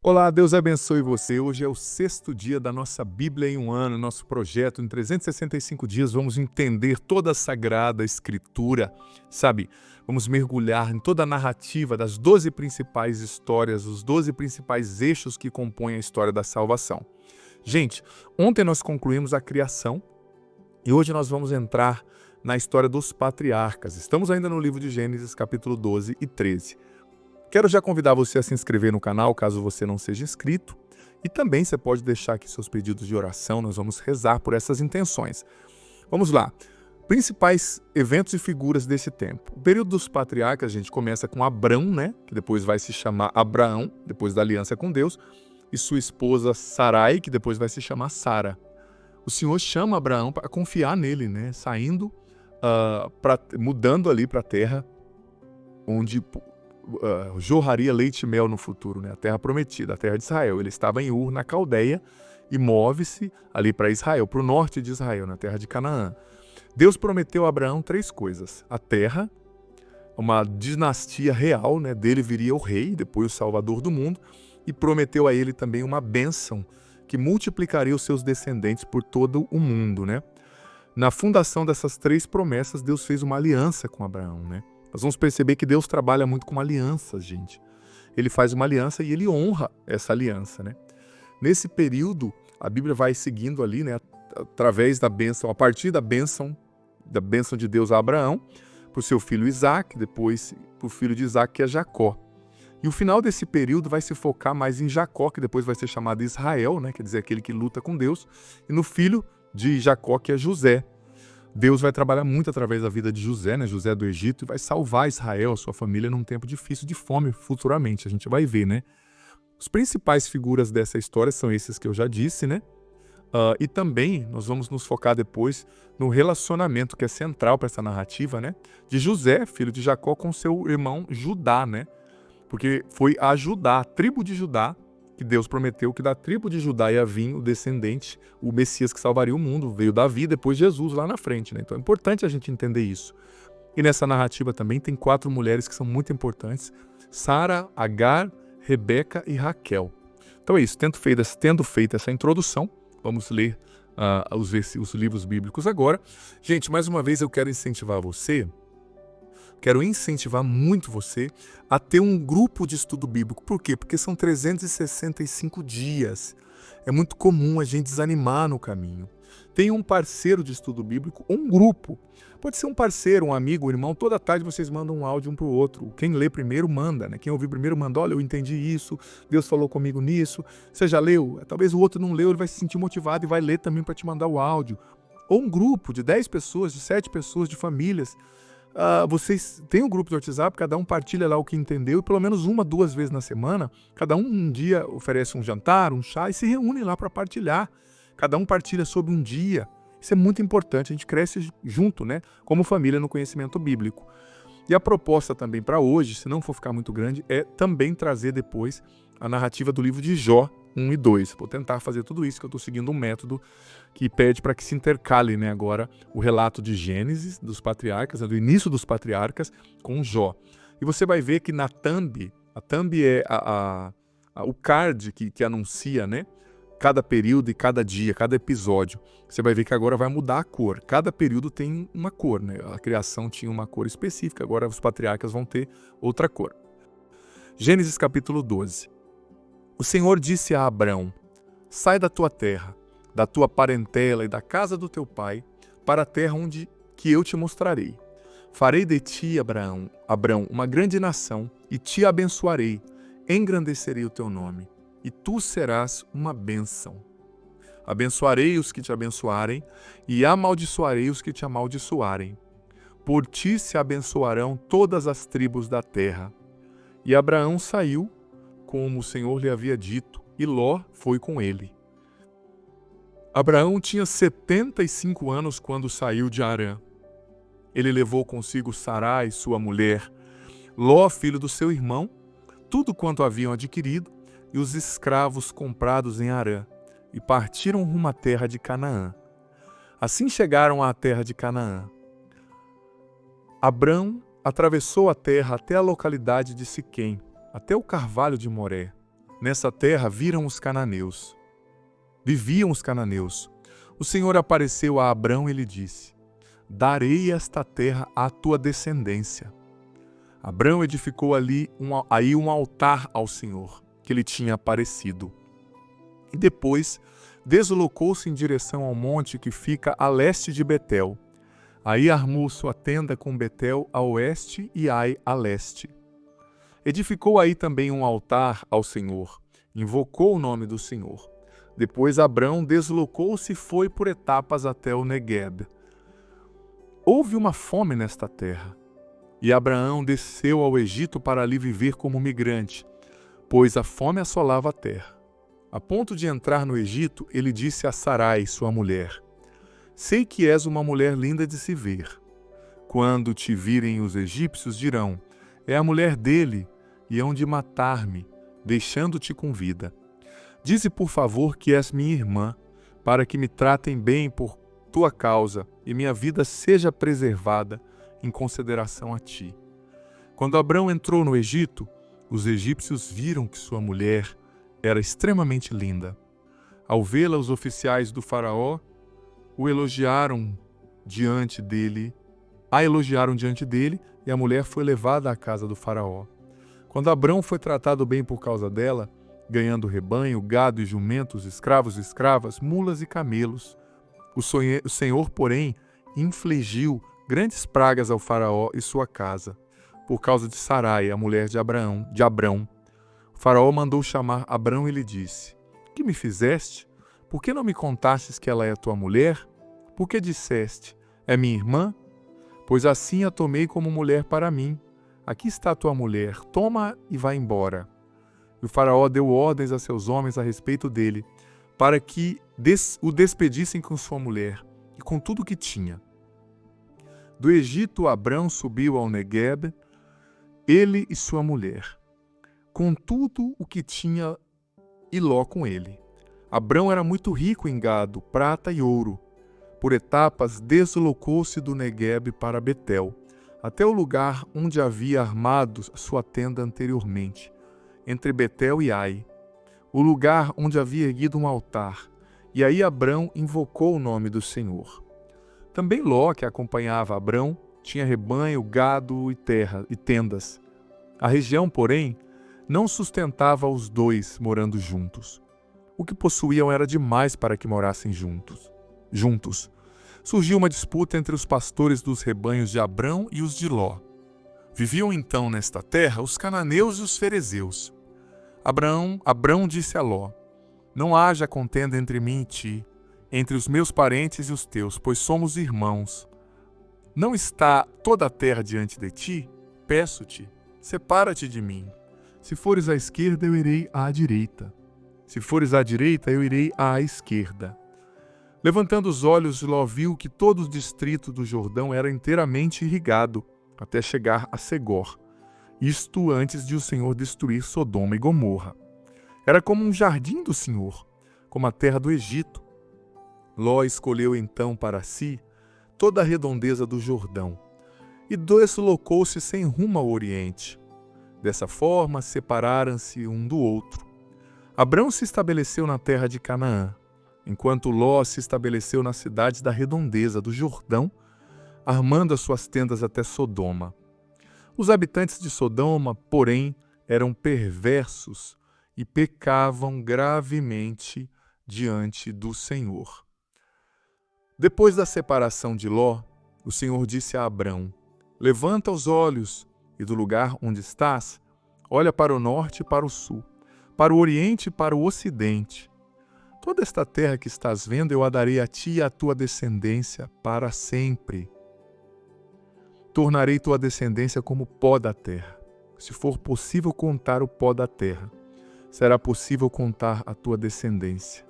Olá, Deus abençoe você. Hoje é o 6º dia da nossa Bíblia em um ano, nosso projeto. Em 365 dias vamos entender toda a Sagrada Escritura, sabe? Vamos mergulhar em toda a narrativa das 12 principais histórias, os 12 principais eixos que compõem a história da salvação. Gente, ontem nós concluímos a criação e hoje nós vamos entrar na história dos patriarcas. Estamos ainda no livro de Gênesis, capítulo 12 e 13. Quero já convidar você a se inscrever no canal, caso você não seja inscrito. E também você pode deixar aqui seus pedidos de oração, nós vamos rezar por essas intenções. Vamos lá. Principais eventos e figuras desse tempo. O período dos patriarcas, a gente começa com Abrão, né? Que depois vai se chamar Abraão, depois da aliança com Deus, e sua esposa Sarai, que depois vai se chamar Sara. O Senhor chama Abraão para confiar nele, né? Saindo, mudando ali para a terra onde jorraria leite e mel no futuro, né? A terra prometida, a terra de Israel. Ele estava em Ur, na Caldeia, e move-se ali para Israel, para o norte de Israel, na terra de Canaã. Deus prometeu a Abraão 3 coisas: a terra, uma dinastia real, né? Dele viria o rei, depois o salvador do mundo, e prometeu a ele também uma bênção que multiplicaria os seus descendentes por todo o mundo, né? Na fundação dessas 3 promessas, Deus fez uma aliança com Abraão, né? Nós vamos perceber que Deus trabalha muito com alianças, gente. Ele faz uma aliança e ele honra essa aliança, né? Nesse período, a Bíblia vai seguindo ali, né, através da bênção, a partir da bênção de Deus a Abraão, para o seu filho Isaac, depois para o filho de Isaac, que é Jacó. E o final desse período vai se focar mais em Jacó, que depois vai ser chamado Israel, né, quer dizer, aquele que luta com Deus, e no filho de Jacó, que é José. Deus vai trabalhar muito através da vida de José, né? José do Egito, e vai salvar Israel, sua família, num tempo difícil de fome futuramente. A gente vai ver, né? As principais figuras dessa história são esses que eu já disse, né? E também nós vamos nos focar depois no relacionamento que é central para essa narrativa, né? De José, filho de Jacó, com seu irmão Judá, né? Porque foi a Judá, a tribo de Judá, que Deus prometeu que da tribo de Judá ia vir o descendente, o Messias que salvaria o mundo. Veio Davi, depois Jesus lá na frente, né? Então é importante a gente entender isso. E nessa narrativa também tem 4 mulheres que são muito importantes: Sara, Agar, Rebeca e Raquel. Então é isso, tendo feito essa introdução, vamos ler os livros bíblicos agora. Gente, mais uma vez eu quero incentivar muito você a ter um grupo de estudo bíblico. Por quê? Porque são 365 dias. É muito comum a gente desanimar no caminho. Tem um parceiro de estudo bíblico, um grupo. Pode ser um parceiro, um amigo, um irmão. Toda tarde vocês mandam um áudio um para o outro. Quem lê primeiro manda, né? Quem ouvir primeiro manda: olha, eu entendi isso, Deus falou comigo nisso. Você já leu? Talvez o outro não leu, ele vai se sentir motivado e vai ler também para te mandar o áudio. Ou um grupo de 10 pessoas, de 7 pessoas, de famílias. Vocês têm um grupo de WhatsApp, cada um partilha lá o que entendeu, e pelo menos 1, 2 vezes na semana, cada um dia oferece um jantar, um chá, e se reúne lá para partilhar. Cada um partilha sobre um dia. Isso é muito importante, a gente cresce junto, né, como família, no conhecimento bíblico. E a proposta também para hoje, se não for ficar muito grande, é também trazer depois a narrativa do livro de Jó 1 e 2. Vou tentar fazer tudo isso, que eu estou seguindo um método que pede para que se intercale, né, agora o relato de Gênesis, dos patriarcas, do início dos patriarcas, com Jó. E você vai ver que na thumb, a thumb é o card que anuncia, né, cada período e cada dia, cada episódio. Você vai ver que agora vai mudar a cor. Cada período tem uma cor, né? A criação tinha uma cor específica, agora os patriarcas vão ter outra cor. Gênesis capítulo 12. O Senhor disse a Abrão: sai da tua terra, da tua parentela e da casa do teu pai, para a terra que eu te mostrarei. Farei de ti, Abrão, uma grande nação, e te abençoarei, engrandecerei o teu nome, e tu serás uma bênção. Abençoarei os que te abençoarem, e amaldiçoarei os que te amaldiçoarem. Por ti se abençoarão todas as tribos da terra. E Abraão saiu, como o Senhor lhe havia dito, e Ló foi com ele. Abraão tinha 75 anos quando saiu de Harã. Ele levou consigo Sarai, sua mulher, Ló, filho do seu irmão, tudo quanto haviam adquirido, e os escravos comprados em Harã, e partiram rumo à terra de Canaã. Assim chegaram à terra de Canaã. Abrão atravessou a terra até a localidade de Siquém, até o carvalho de Moré. Nessa terra viviam os cananeus. O Senhor apareceu a Abrão e lhe disse: darei esta terra à tua descendência. Abrão edificou aí um altar ao Senhor, que lhe tinha aparecido. E depois deslocou-se em direção ao monte que fica a leste de Betel. Aí armou sua tenda com Betel a oeste e Ai a leste. Edificou aí também um altar ao Senhor, invocou o nome do Senhor. Depois Abrão deslocou-se e foi por etapas até o Negueb. Houve uma fome nesta terra, e Abraão desceu ao Egito para ali viver como migrante, pois a fome assolava a terra. A ponto de entrar no Egito, ele disse a Sarai, sua mulher: sei que és uma mulher linda de se ver. Quando te virem os egípcios, dirão: é a mulher dele, e hão de matar-me, deixando-te com vida. Dize, por favor, que és minha irmã, para que me tratem bem por tua causa, e minha vida seja preservada em consideração a ti. Quando Abrão entrou no Egito, os egípcios viram que sua mulher era extremamente linda. Ao vê-la, os oficiais do faraó a elogiaram diante dele, e a mulher foi levada à casa do faraó. Quando Abrão foi tratado bem por causa dela, ganhando rebanho, gado e jumentos, escravos e escravas, mulas e camelos, o Senhor, porém, infligiu grandes pragas ao faraó e sua casa, por causa de Sarai, a mulher de Abrão. O faraó mandou chamar Abrão e lhe disse: que me fizeste? Por que não me contastes que ela é tua mulher? Por que disseste: é minha irmã? Pois assim a tomei como mulher para mim. Aqui está tua mulher, toma e vá embora. E o faraó deu ordens a seus homens a respeito dele, para que o despedissem com sua mulher e com tudo o que tinha. Do Egito, Abrão subiu ao Negueb, ele e sua mulher, com tudo o que tinha, e Ló com ele. Abrão era muito rico em gado, prata e ouro. Por etapas, deslocou-se do Negueb para Betel, até o lugar onde havia armado sua tenda anteriormente, entre Betel e Ai, o lugar onde havia erguido um altar, e aí Abrão invocou o nome do Senhor. Também Ló, que acompanhava Abrão, tinha rebanho, gado e tendas. A região, porém, não sustentava os dois morando juntos. O que possuíam era demais para que morassem juntos. Surgiu uma disputa entre os pastores dos rebanhos de Abrão e os de Ló. Viviam então nesta terra os cananeus e os ferezeus. Abrão disse a Ló: não haja contenda entre mim e ti, entre os meus parentes e os teus, pois somos irmãos. Não está toda a terra diante de ti? Peço-te, separa-te de mim. Se fores à esquerda, eu irei à direita. Se fores à direita, eu irei à esquerda. Levantando os olhos, Ló viu que todo o distrito do Jordão era inteiramente irrigado, até chegar a Segor, isto antes de o Senhor destruir Sodoma e Gomorra. Era como um jardim do Senhor, como a terra do Egito. Ló escolheu então para si toda a redondeza do Jordão e deslocou-se sem rumo ao oriente. Dessa forma, separaram-se um do outro. Abrão se estabeleceu na terra de Canaã, enquanto Ló se estabeleceu nas cidades da redondeza do Jordão, armando as suas tendas até Sodoma. Os habitantes de Sodoma, porém, eram perversos e pecavam gravemente diante do Senhor. Depois da separação de Ló, o Senhor disse a Abrão: levanta os olhos e do lugar onde estás, olha para o norte e para o sul, para o oriente e para o ocidente. Toda esta terra que estás vendo eu a darei a ti e à tua descendência para sempre. Tornarei tua descendência como o pó da terra. Se for possível contar o pó da terra, será possível contar a tua descendência.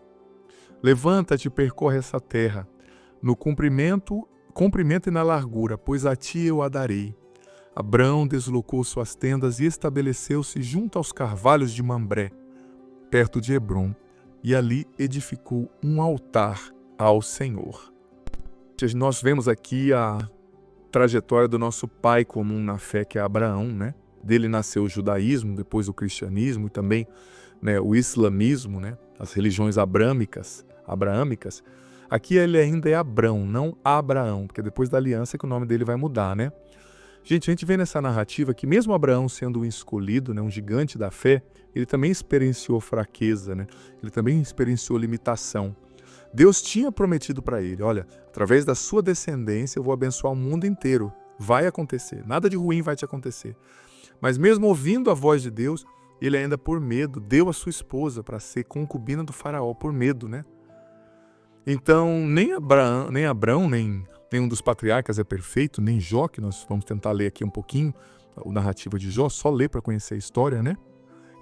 Levanta-te e percorre essa terra, no comprimento e na largura, pois a ti eu a darei. Abrão deslocou suas tendas e estabeleceu-se junto aos carvalhos de Mambré, perto de Hebrom, e ali edificou um altar ao Senhor. Nós vemos aqui a trajetória do nosso pai comum na fé, que é Abraão, né? Dele nasceu o judaísmo, depois o cristianismo e também, né, o islamismo, né, as religiões abrâmicas. Aqui ele ainda é Abrão, não Abraão, porque depois da aliança é que o nome dele vai mudar, né? Gente, a gente vê nessa narrativa que mesmo Abraão sendo um escolhido, né, um gigante da fé, ele também experienciou fraqueza, né? Ele também experienciou limitação. Deus tinha prometido para ele, olha, através da sua descendência eu vou abençoar o mundo inteiro. Vai acontecer, nada de ruim vai te acontecer. Mas mesmo ouvindo a voz de Deus, ele ainda por medo deu a sua esposa para ser concubina do faraó, por medo, né? Então, nem Abrão, nem nenhum dos patriarcas é perfeito, nem Jó, que nós vamos tentar ler aqui um pouquinho, a narrativa de Jó, só ler para conhecer a história, né?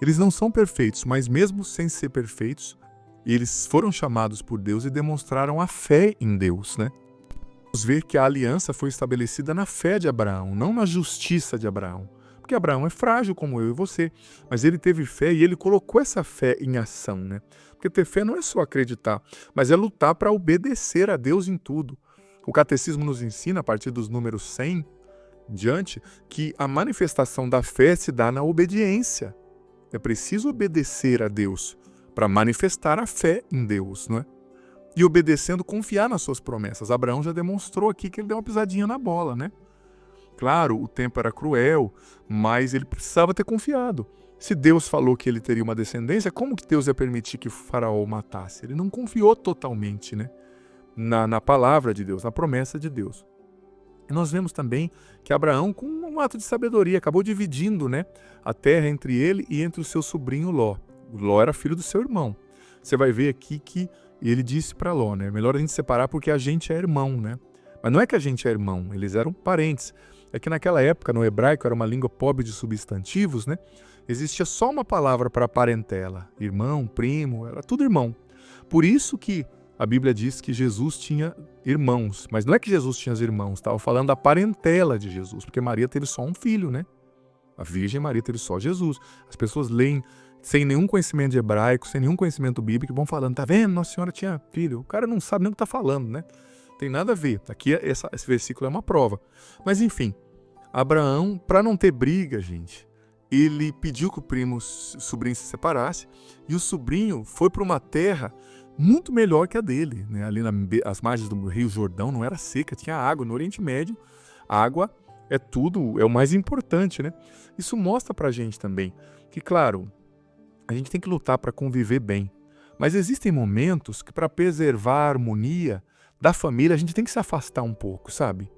Eles não são perfeitos, mas mesmo sem ser perfeitos, eles foram chamados por Deus e demonstraram a fé em Deus, né? Vamos ver que a aliança foi estabelecida na fé de Abraão, não na justiça de Abraão. Porque Abraão é frágil como eu e você, mas ele teve fé e ele colocou essa fé em ação, né? Porque ter fé não é só acreditar, mas é lutar para obedecer a Deus em tudo. O catecismo nos ensina, a partir dos números 100 em diante, que a manifestação da fé se dá na obediência. É preciso obedecer a Deus para manifestar a fé em Deus, não é? E obedecendo, confiar nas suas promessas. Abraão já demonstrou aqui que ele deu uma pisadinha na bola, né? Claro, o tempo era cruel, mas ele precisava ter confiado. Se Deus falou que ele teria uma descendência, como que Deus ia permitir que o faraó o matasse? Ele não confiou totalmente, né? Na palavra de Deus, na promessa de Deus. E nós vemos também que Abraão, com um ato de sabedoria, acabou dividindo, né, a terra entre ele e entre o seu sobrinho Ló. O Ló era filho do seu irmão. Você vai ver aqui que ele disse para Ló, né, melhor a gente separar porque a gente é irmão, né? Mas não é que a gente é irmão, eles eram parentes. É que naquela época, no hebraico, era uma língua pobre de substantivos, né? Existia só uma palavra para parentela. Irmão, primo, era tudo irmão. Por isso que a Bíblia diz que Jesus tinha irmãos. Mas não é que Jesus tinha irmãos, estava falando da parentela de Jesus, porque Maria teve só um filho, né? A Virgem Maria teve só Jesus. As pessoas leem sem nenhum conhecimento de hebraico, sem nenhum conhecimento bíblico, e vão falando, tá vendo? Nossa Senhora tinha filho. O cara não sabe nem o que está falando, né? Tem nada a ver. Aqui esse versículo é uma prova. Mas enfim, Abraão, para não ter briga, gente, ele pediu que o sobrinho se separasse, e o sobrinho foi para uma terra muito melhor que a dele, né? Ali nas margens do Rio Jordão não era seca, tinha água. No Oriente Médio, água é tudo, é o mais importante, né? Isso mostra pra gente também que, claro, a gente tem que lutar para conviver bem, mas existem momentos que, para preservar a harmonia da família, a gente tem que se afastar um pouco, sabe?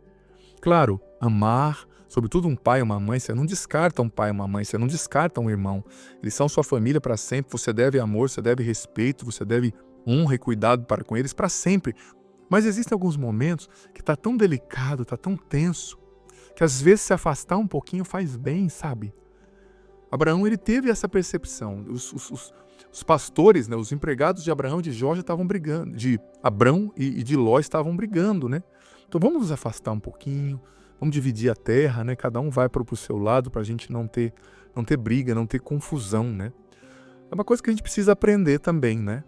Claro, amar, sobretudo um pai e uma mãe, você não descarta um pai e uma mãe, você não descarta um irmão. Eles são sua família para sempre, você deve amor, você deve respeito, você deve honra e cuidado para com eles para sempre. Mas existem alguns momentos que tá tão delicado, tá tão tenso, que às vezes se afastar um pouquinho faz bem, sabe? Abraão, ele teve essa percepção. Os pastores, né, os empregados de Abraão e de Jó já estavam brigando, de Abrão e de Ló estavam brigando, né? Então vamos nos afastar um pouquinho, vamos dividir a terra, né? Cada um vai para o seu lado para a gente não ter briga, não ter confusão, né? É uma coisa que a gente precisa aprender também, né?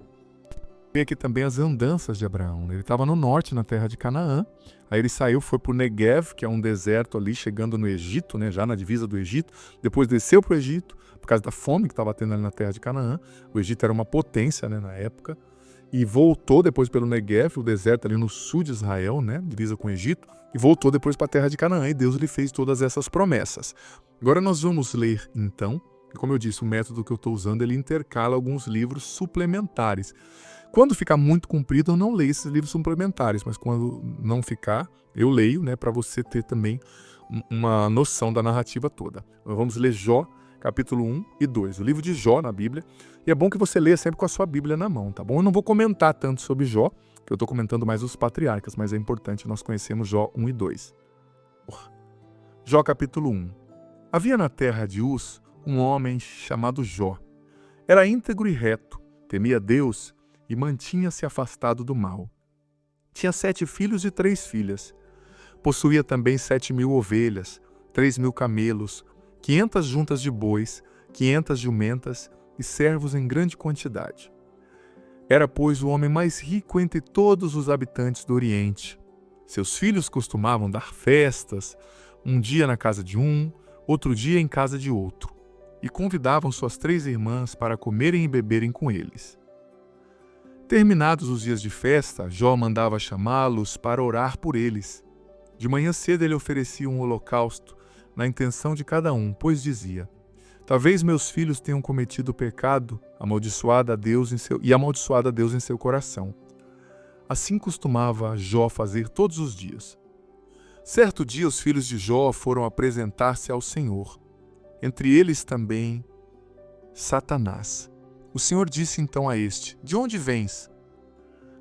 Tem aqui também as andanças de Abraão. Ele estava no norte, na terra de Canaã. Aí ele saiu, foi para o Negev, que é um deserto ali, chegando no Egito, né, já na divisa do Egito. Depois desceu para o Egito, por causa da fome que estava tendo ali na terra de Canaã. O Egito era uma potência, né, na época. E voltou depois pelo Negev, o deserto ali no sul de Israel, né, divisa com o Egito. E voltou depois para a terra de Canaã. E Deus lhe fez todas essas promessas. Agora nós vamos ler, então, e como eu disse, o método que eu estou usando, ele intercala alguns livros suplementares. Quando ficar muito comprido, eu não leio esses livros suplementares, mas quando não ficar, eu leio, né, para você ter também uma noção da narrativa toda. Vamos ler Jó, capítulo 1 e 2, o livro de Jó na Bíblia. E é bom que você leia sempre com a sua Bíblia na mão, tá bom? Eu não vou comentar tanto sobre Jó, que eu estou comentando mais os patriarcas, mas é importante nós conhecermos Jó 1 e 2. Jó, capítulo 1. Havia na terra de Uz um homem chamado Jó. Era íntegro e reto, temia Deus e mantinha-se afastado do mal. Tinha 7 filhos e 3 filhas. Possuía também 7.000 ovelhas, 3.000 camelos, 500 juntas de bois, 500 jumentas e servos em grande quantidade. Era, pois, o homem mais rico entre todos os habitantes do Oriente. Seus filhos costumavam dar festas, um dia na casa de um, outro dia em casa de outro, e convidavam suas 3 irmãs para comerem e beberem com eles. Terminados os dias de festa, Jó mandava chamá-los para orar por eles. De manhã cedo ele oferecia um holocausto na intenção de cada um, pois dizia: talvez meus filhos tenham cometido pecado, amaldiçoado a Deus em seu coração. Assim costumava Jó fazer todos os dias. Certo dia os filhos de Jó foram apresentar-se ao Senhor. Entre eles também Satanás. O Senhor disse então a este: de onde vens?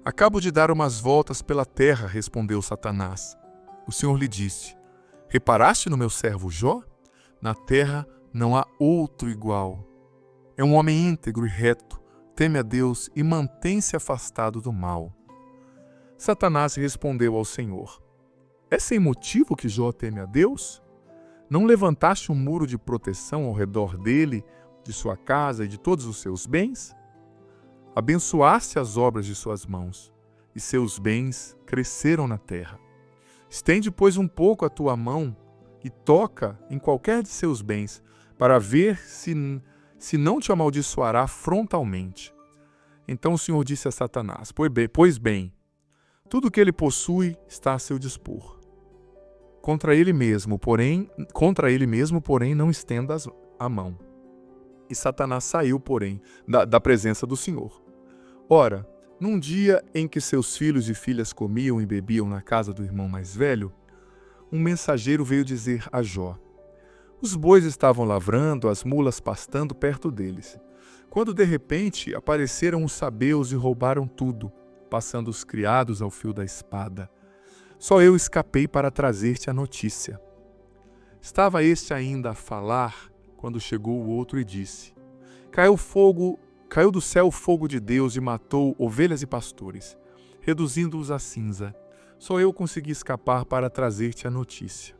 Acabo de dar umas voltas pela terra, respondeu Satanás. O Senhor lhe disse: reparaste no meu servo Jó? Na terra não há outro igual. É um homem íntegro e reto, teme a Deus e mantém-se afastado do mal. Satanás respondeu ao Senhor: é sem motivo que Jó teme a Deus? Não levantaste um muro de proteção ao redor dele, de sua casa e de todos os seus bens? Abençoaste as obras de suas mãos, e seus bens cresceram na terra. Estende, pois, um pouco a tua mão e toca em qualquer de seus bens, para ver se não te amaldiçoará frontalmente. Então o Senhor disse a Satanás: pois bem, tudo que ele possui está a seu dispor. Contra ele mesmo, porém, não estendas a mão. E Satanás saiu, porém, da presença do Senhor. Ora, num dia em que seus filhos e filhas comiam e bebiam na casa do irmão mais velho, um mensageiro veio dizer a Jó: os bois estavam lavrando, as mulas pastando perto deles, quando de repente apareceram os sabeus e roubaram tudo, passando os criados ao fio da espada. Só eu escapei para trazer-te a notícia. Estava este ainda a falar, quando chegou o outro e disse: Caiu do céu o fogo de Deus e matou ovelhas e pastores, reduzindo-os a cinza. Só eu consegui escapar para trazer-te a notícia.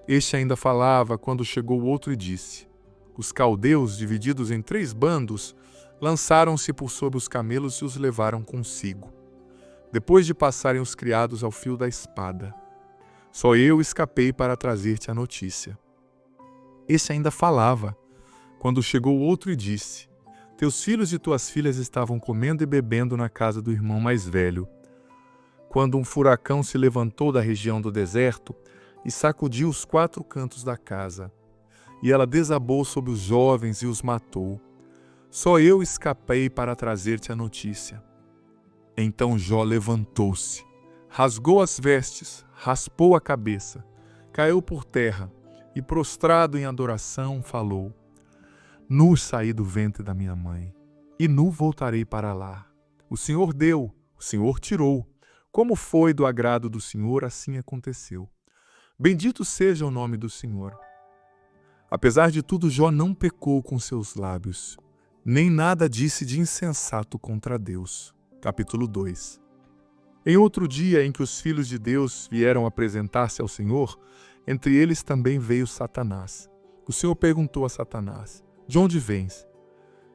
Este ainda falava, quando chegou o outro e disse: os caldeus, divididos em 3 bandos, lançaram-se por sobre os camelos e os levaram consigo, depois de passarem os criados ao fio da espada. Só eu escapei para trazer-te a notícia. Este ainda falava, quando chegou outro e disse: teus filhos e tuas filhas estavam comendo e bebendo na casa do irmão mais velho, quando um furacão se levantou da região do deserto e sacudiu os 4 cantos da casa, e ela desabou sobre os jovens e os matou. Só eu escapei para trazer-te a notícia. Então Jó levantou-se, rasgou as vestes, raspou a cabeça, caiu por terra e, prostrado em adoração, falou: nu saí do ventre da minha mãe, e nu voltarei para lá. O Senhor deu, o Senhor tirou. Como foi do agrado do Senhor, assim aconteceu. Bendito seja o nome do Senhor. Apesar de tudo, Jó não pecou com seus lábios, nem nada disse de insensato contra Deus. Capítulo 2. Em outro dia em que os filhos de Deus vieram apresentar-se ao Senhor, entre eles também veio Satanás. O Senhor perguntou a Satanás: de onde vens?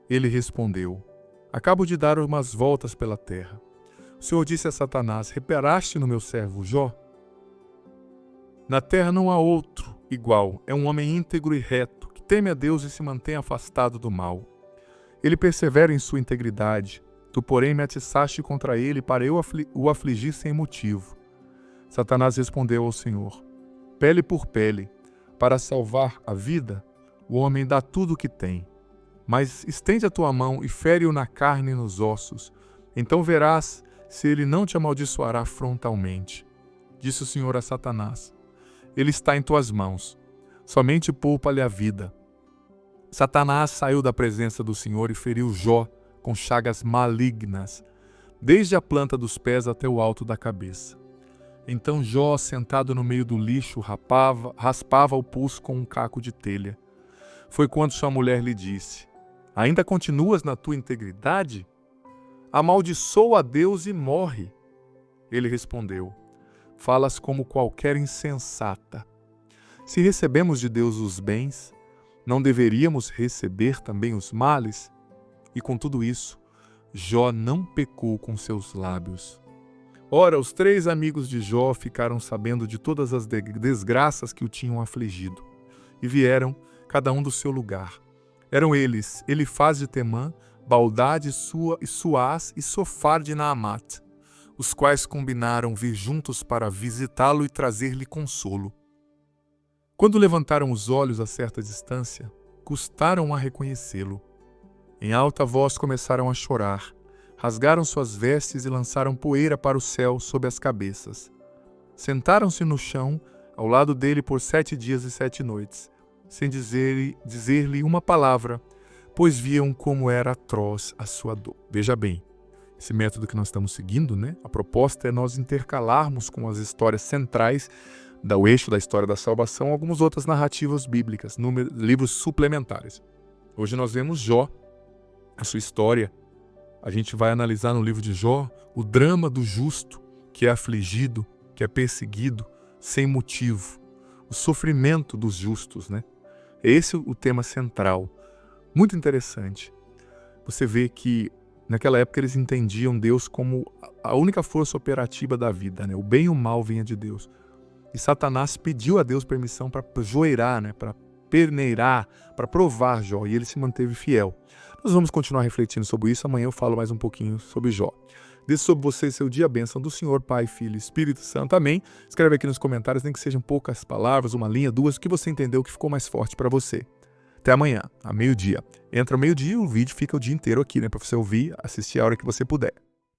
Ele respondeu: acabo de dar umas voltas pela terra. O Senhor disse a Satanás: reparaste no meu servo Jó? Na terra não há outro igual, é um homem íntegro e reto, que teme a Deus e se mantém afastado do mal. Ele persevera em sua integridade. Tu, porém, me atiçaste contra ele para eu o afligir sem motivo. Satanás respondeu ao Senhor: pele por pele, para salvar a vida, o homem dá tudo o que tem. Mas estende a tua mão e fere-o na carne e nos ossos. Então verás se ele não te amaldiçoará frontalmente. Disse o Senhor a Satanás: ele está em tuas mãos, somente poupa-lhe a vida. Satanás saiu da presença do Senhor e feriu Jó com chagas malignas, desde a planta dos pés até o alto da cabeça. Então Jó, sentado no meio do lixo, raspava o pulso com um caco de telha. Foi quando sua mulher lhe disse: ainda continuas na tua integridade? Amaldiçoa a Deus e morre. Ele respondeu: falas como qualquer insensata. Se recebemos de Deus os bens, não deveríamos receber também os males? E com tudo isso, Jó não pecou com seus lábios. Ora, os 3 amigos de Jó ficaram sabendo de todas as desgraças que o tinham afligido, e vieram, cada um do seu lugar. Eram eles, Elifaz de Temã, Baldade e Suás e Sofar de Naamat, os quais combinaram vir juntos para visitá-lo e trazer-lhe consolo. Quando levantaram os olhos a certa distância, custaram a reconhecê-lo. Em alta voz começaram a chorar, rasgaram suas vestes e lançaram poeira para o céu sob as cabeças. Sentaram-se no chão, ao lado dele por 7 dias e 7 noites, sem dizer-lhe uma palavra, pois viam como era atroz a sua dor. Veja bem, esse método que nós estamos seguindo, né? A proposta é nós intercalarmos com as histórias centrais do eixo da história da salvação algumas outras narrativas bíblicas, livros suplementares. Hoje nós vemos Jó, a sua história. A gente vai analisar no livro de Jó o drama do justo, que é afligido, que é perseguido, sem motivo. O sofrimento dos justos, né? Esse é o tema central. Muito interessante. Você vê que naquela época eles entendiam Deus como a única força operativa da vida, né? O bem e o mal vinha de Deus. E Satanás pediu a Deus permissão para joeirar, né? Para peneirar, para provar Jó, e ele se manteve fiel. Nós vamos continuar refletindo sobre isso. Amanhã eu falo mais um pouquinho sobre Jó. Desça sobre você seu dia, a bênção do Senhor, Pai, Filho e Espírito Santo. Amém. Escreve aqui nos comentários, nem que sejam poucas palavras, uma linha, duas, o que você entendeu que ficou mais forte para você. Até amanhã, a meio-dia. Entra ao meio-dia e o vídeo fica o dia inteiro aqui, né? Para você ouvir, assistir a hora que você puder.